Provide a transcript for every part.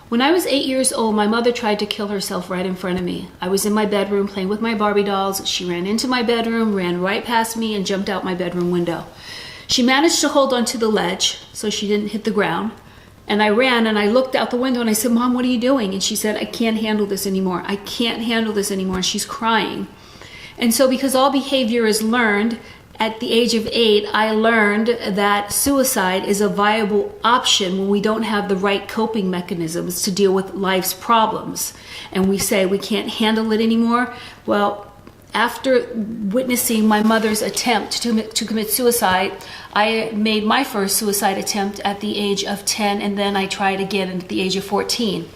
When I was 8 years old, my mother tried to kill herself right in front of me. I was in my bedroom playing with my Barbie dolls. She ran into my bedroom, ran right past me, and jumped out my bedroom window. She managed to hold onto the ledge so she didn't hit the ground. And I ran and I looked out the window and I said, "Mom, what are you doing?" And she said, "I can't handle this anymore. I can't handle this anymore." And she's crying. And so because all behavior is learned, at the age of 8, I learned that suicide is a viable option when we don't have the right coping mechanisms to deal with life's problems. And we say we can't handle it anymore. Well, after witnessing my mother's attempt to commit suicide, I made my first suicide attempt at the age of 10, and then I tried again at the age of 14.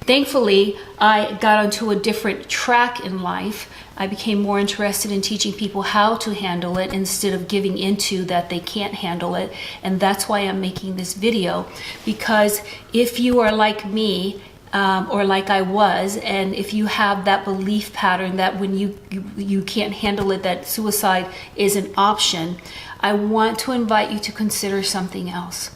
Thankfully, I got onto a different track in life. I became more interested in teaching people how to handle it instead of giving into that they can't handle it. And that's why I'm making this video, because if you are like me, or like I was, and if you have that belief pattern that when you can't handle it, that suicide is an option, I want to invite you to consider something else.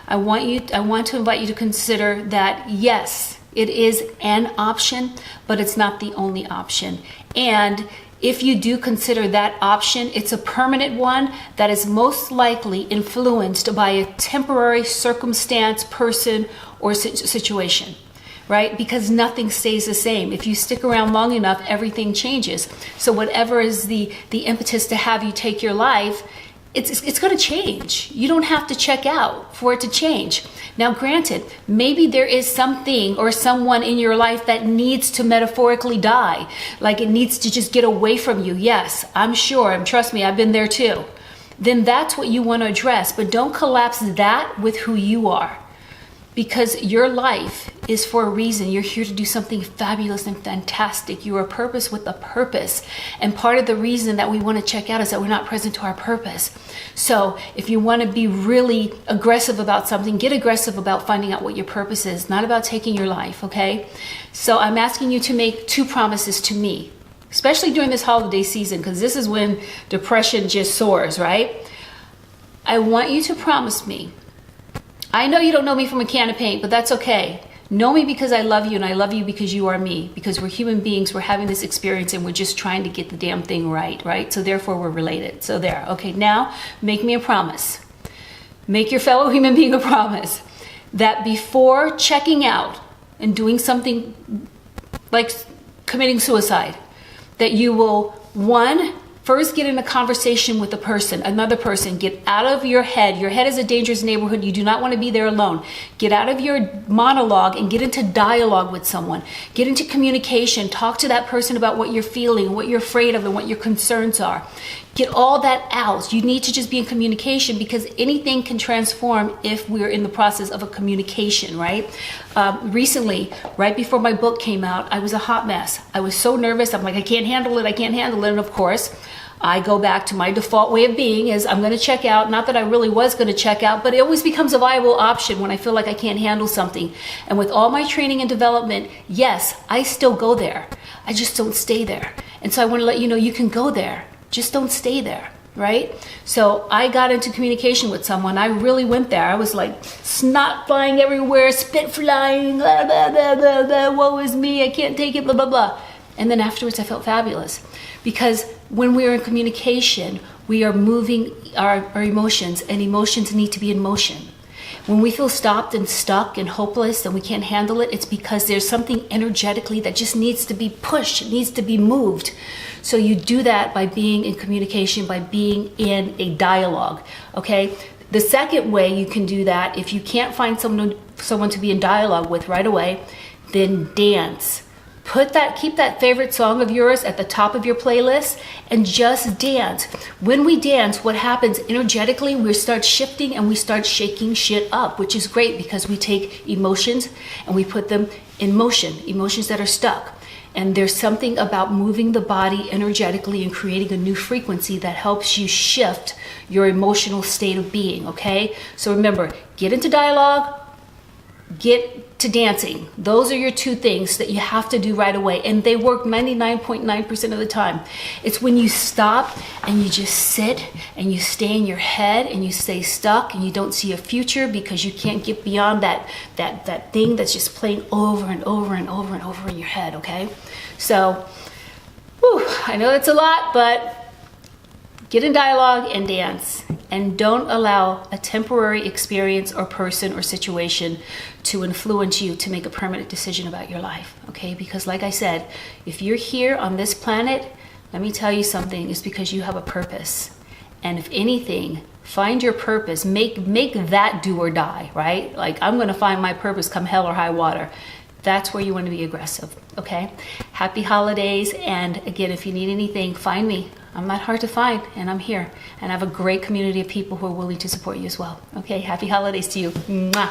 I want to invite you to consider that yes, it is an option, but it's not the only option. And if you do consider that option, it's a permanent one that is most likely influenced by a temporary circumstance, person, or situation. Right? Because nothing stays the same. If you stick around long enough, everything changes. So whatever is the impetus to have you take your life, it's going to change. You don't have to check out for it to change. Now, granted, maybe there is something or someone in your life that needs to metaphorically die. Like it needs to just get away from you. Yes, I'm sure. And trust me, I've been there too. Then that's what you want to address. But don't collapse that with who you are. Because your life is for a reason. You're here to do something fabulous and fantastic. You are a purpose with a purpose. And part of the reason that we want to check out is that we're not present to our purpose. So if you want to be really aggressive about something, get aggressive about finding out what your purpose is, not about taking your life, okay? So I'm asking you to make 2 promises to me, especially during this holiday season, because this is when depression just soars, right? I want you to promise me. I know you don't know me from a can of paint, but that's okay. Know me because I love you, and I love you because you are me. Because we're human beings, we're having this experience, and we're just trying to get the damn thing right? So therefore, we're related. So there. Okay, now make me a promise. Make your fellow human being a promise that before checking out and doing something like committing suicide, that you will, 1, first get in a conversation with another person. Get out of your head. Your head is a dangerous neighborhood. You do not want to be there alone. Get out of your monologue and get into dialogue with someone. Get into communication. Talk to that person about what you're feeling, what you're afraid of, and what your concerns are. Get all that out. You need to just be in communication, because anything can transform if we're in the process of a communication, right? Recently, right before my book came out, I was a hot mess. I was so nervous. I'm like, I can't handle it. And of course, I go back to my default way of being is I'm going to check out. Not that I really was going to check out, but it always becomes a viable option when I feel like I can't handle something. And with all my training and development, yes, I still go there. I just don't stay there. And so I want to let you know you can go there. Just don't stay there, right? So I got into communication with someone. I really went there. I was like snot flying everywhere, spit flying, blah, blah, blah, blah, blah, woe is me, I can't take it, blah, blah, blah. And then afterwards I felt fabulous, because when we are in communication, we are moving our emotions, and emotions need to be in motion. When we feel stopped and stuck and hopeless and we can't handle it, it's because there's something energetically that just needs to be pushed, it needs to be moved. So you do that by being in communication, by being in a dialogue, okay? The second way you can do that, if you can't find someone to be in dialogue with right away, then dance. Keep that favorite song of yours at the top of your playlist and just dance. When we dance, what happens energetically, we start shifting and we start shaking shit up, which is great because we take emotions and we put them in motion, emotions that are stuck. And there's something about moving the body energetically and creating a new frequency that helps you shift your emotional state of being, okay? So remember, get into dialogue, get to dancing. Those are your two things that you have to do right away. And they work 99.9% of the time. It's when you stop and you just sit and you stay in your head and you stay stuck and you don't see a future because you can't get beyond that thing that's just playing over and over and over and over in your head, okay? So, I know it's a lot, but get in dialogue and dance. And don't allow a temporary experience or person or situation to influence you to make a permanent decision about your life, okay? Because like I said, if you're here on this planet, let me tell you something, it's because you have a purpose. And if anything, find your purpose, make that do or die, right? Like, I'm gonna find my purpose come hell or high water. That's where you want to be aggressive, okay? Happy holidays, and again, if you need anything, find me. I'm not hard to find, and I'm here. And I have a great community of people who are willing to support you as well. Okay, happy holidays to you. Mwah.